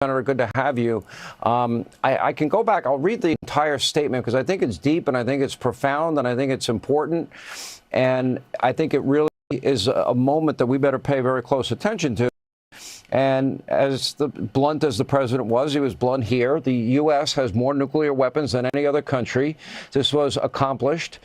Senator, good to have you. I can go back. I'll read the entire statement because I think it's deep and I think it's profound and I think it's important. And I think it really is a moment that we better pay very close attention to. And as blunt as the president was, he was blunt here. The U.S. has more nuclear weapons than any other country. This was accomplished,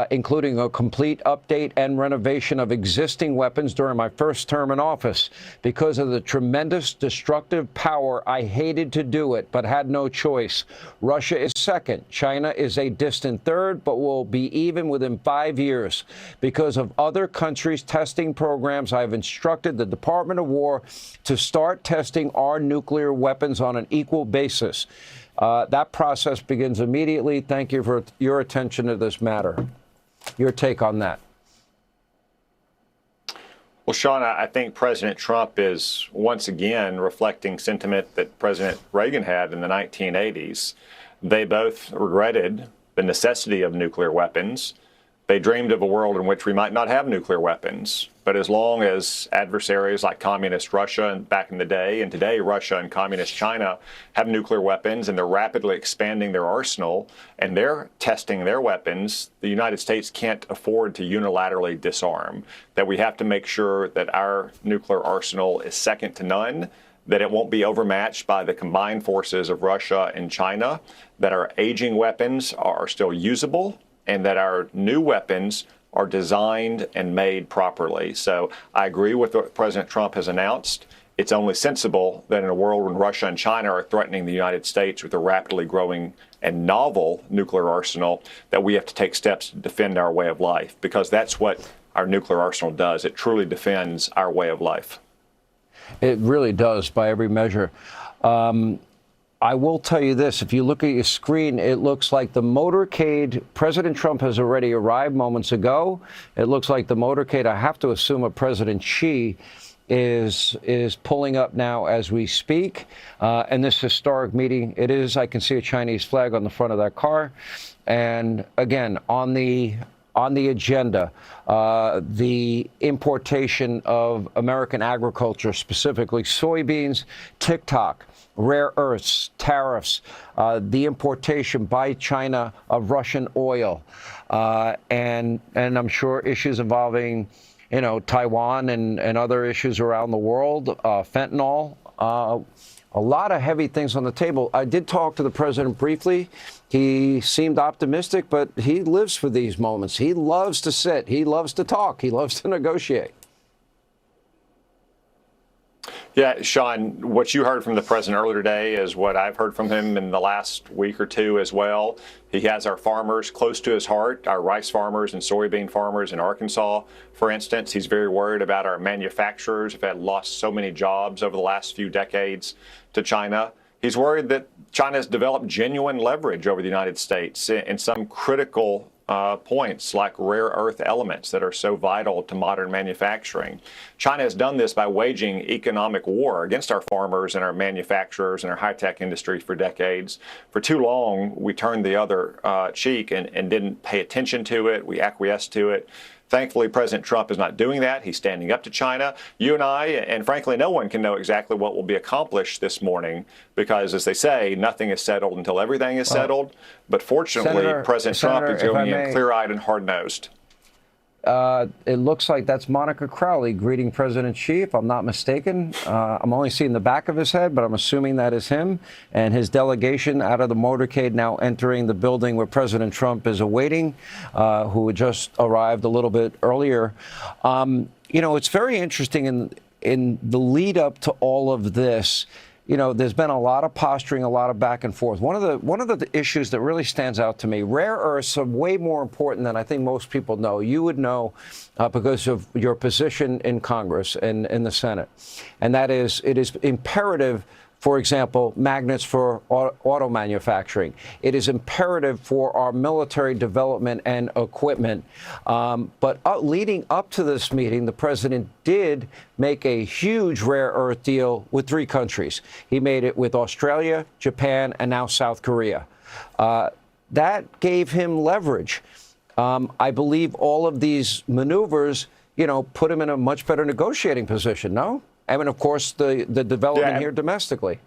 including a complete update and renovation of existing weapons during my first term in office. Because of the tremendous destructive power, I hated to do it, but had no choice. Russia is second. China is a distant third, but will be even within 5 years. Because of other countries' testing programs, I have instructed the Department of War to start testing our nuclear weapons on an equal basis. That process begins immediately. Thank you for your attention to this matter. Your take on that? Well, Sean, I think President Trump is once again reflecting sentiment that President Reagan had in the 1980s. They both regretted the necessity of nuclear weapons. They dreamed of a world in which we might not have nuclear weapons. But as long as adversaries like communist Russia back in the day, and today Russia and communist China have nuclear weapons and they're rapidly expanding their arsenal and they're testing their weapons, the United States can't afford to unilaterally disarm. That we have to make sure that our nuclear arsenal is second to none, that it won't be overmatched by the combined forces of Russia and China, that our aging weapons are still usable, and that our new weapons are designed and made properly. So I agree with what President Trump has announced. It's only sensible that in a world when Russia and China are threatening the United States with a rapidly growing and novel nuclear arsenal, that we have to take steps to defend our way of life, because that's what our nuclear arsenal does. It truly defends our way of life. It really does, by every measure. I will tell you this, if you look at your screen, it looks like the motorcade, President Trump has already arrived moments ago. It looks like the motorcade, I have to assume of President Xi, is pulling up now as we speak. And this historic meeting, it is, I can see a Chinese flag on the front of that car. And again, on the agenda, the importation of American agriculture, specifically soybeans, TikTok, rare earths, tariffs, the importation by China of Russian oil, and I'm sure issues involving, Taiwan and other issues around the world, fentanyl, a lot of heavy things on the table. I did talk to the president briefly. He seemed optimistic, but he lives for these moments. He loves to sit. He loves to talk. He loves to negotiate. Yeah, Sean, what you heard from the president earlier today is what I've heard from him in the last week or two as well. He has our farmers close to his heart, our rice farmers and soybean farmers in Arkansas, for instance. He's very worried about our manufacturers who've had lost so many jobs over the last few decades to China. He's worried that China has developed genuine leverage over the United States in some critical points like rare earth elements that are so vital to modern manufacturing. China has done this by waging economic war against our farmers and our manufacturers and our high-tech industry for decades. For too long, we turned the other cheek and didn't pay attention to it. We acquiesced to it. Thankfully, President Trump is not doing that. He's standing up to China. You and I, and frankly, no one can know exactly what will be accomplished this morning because, as they say, nothing is settled until everything is settled. But fortunately, President Trump is going in clear-eyed and hard-nosed. It looks like that's Monica Crowley greeting President Xi, if I'm not mistaken. I'm only seeing the back of his head, but I'm assuming that is him and his delegation out of the motorcade now entering the building where President Trump is awaiting, who had just arrived a little bit earlier. It's very interesting in the lead up to all of this. There's been a lot of posturing, a lot of back and forth. One of the issues that really stands out to me, rare earths are way more important than I think most people know. You would know because of your position in Congress and in the Senate. And that is, it is imperative, for example, magnets for auto manufacturing. It is imperative for our military development and equipment. But leading up to this meeting, the president did make a huge rare earth deal with 3 countries. He made it with Australia, Japan, and now South Korea. That gave him leverage. I believe all of these maneuvers, put him in a much better negotiating position, no? I mean, of course, the development here domestically.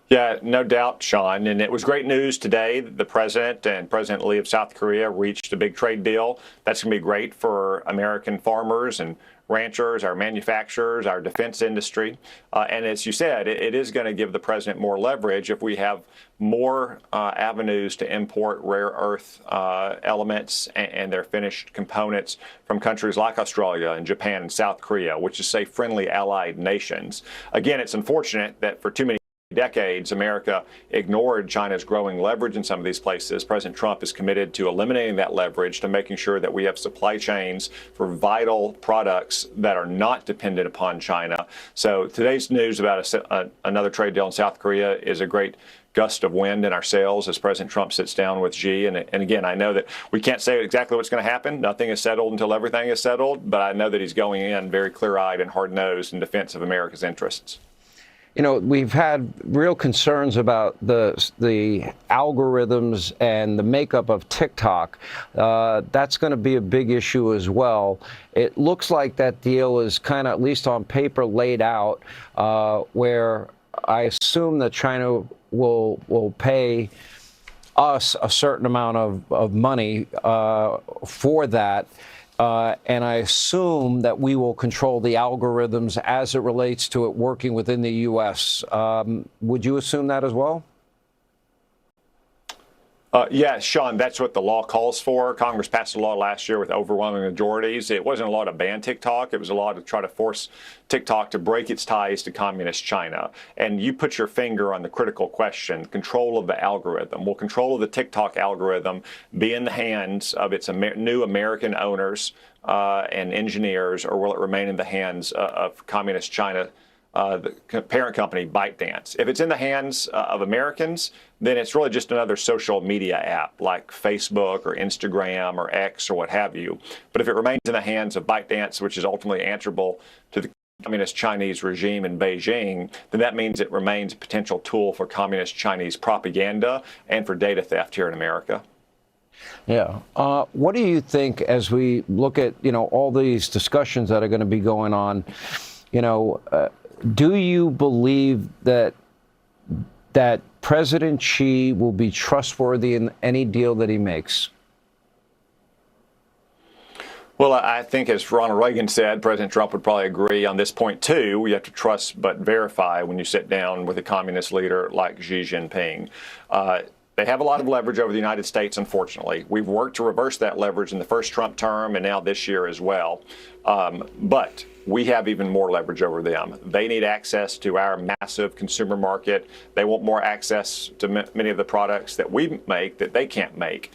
Yeah, no doubt, Sean. And it was great news today that the president and President Lee of South Korea reached a big trade deal. That's going to be great for American farmers and ranchers, our manufacturers, our defense industry. And as you said, it is going to give the president more leverage if we have more avenues to import rare earth elements and their finished components from countries like Australia and Japan and South Korea, which is, say, friendly allied nations. Again, it's unfortunate that for too many decades, America ignored China's growing leverage in some of these places. President Trump is committed to eliminating that leverage, to making sure that we have supply chains for vital products that are not dependent upon China. So today's news about another trade deal in South Korea is a great gust of wind in our sails as President Trump sits down with Xi. And again, I know that we can't say exactly what's going to happen. Nothing is settled until everything is settled. But I know that he's going in very clear-eyed and hard-nosed in defense of America's interests. You know, we've had real concerns about the algorithms and the makeup of TikTok. That's going to be a big issue as well. It looks like that deal is kind of, at least on paper, laid out, where I assume that China will pay us a certain amount of money for that. And I assume that we will control the algorithms as it relates to it working within the U.S. Would you assume that as well? Yeah, Sean, that's what the law calls for. Congress passed a law last year with overwhelming majorities. It wasn't a law to ban TikTok. It was a law to try to force TikTok to break its ties to communist China. And you put your finger on the critical question, control of the algorithm. Will control of the TikTok algorithm be in the hands of its new American owners and engineers, or will it remain in the hands of communist China? The parent company, ByteDance. If it's in the hands of Americans, then it's really just another social media app like Facebook or Instagram or X or what have you. But if it remains in the hands of ByteDance, which is ultimately answerable to the communist Chinese regime in Beijing, then that means it remains a potential tool for communist Chinese propaganda and for data theft here in America. Yeah. What do you think as we look at, all these discussions that are going to be going on, do you believe that President Xi will be trustworthy in any deal that he makes? Well, I think, as Ronald Reagan said, President Trump would probably agree on this point, too. You have to trust but verify when you sit down with a communist leader like Xi Jinping. They have a lot of leverage over the United States, unfortunately. We've worked to reverse that leverage in the first Trump term and now this year as well. But we have even more leverage over them. They need access to our massive consumer market. They want more access to many of the products that we make that they can't make.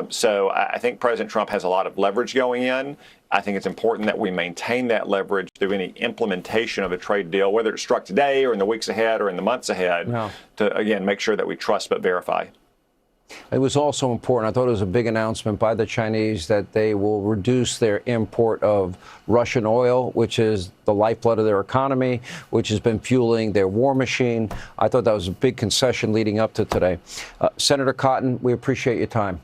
So I think President Trump has a lot of leverage going in. I think it's important that we maintain that leverage through any implementation of a trade deal, whether it's struck today or in the weeks ahead or in the months ahead, to, again, make sure that we trust but verify. It was also important, I thought it was a big announcement by the Chinese that they will reduce their import of Russian oil, which is the lifeblood of their economy, which has been fueling their war machine. I thought that was a big concession leading up to today. Senator Cotton, we appreciate your time.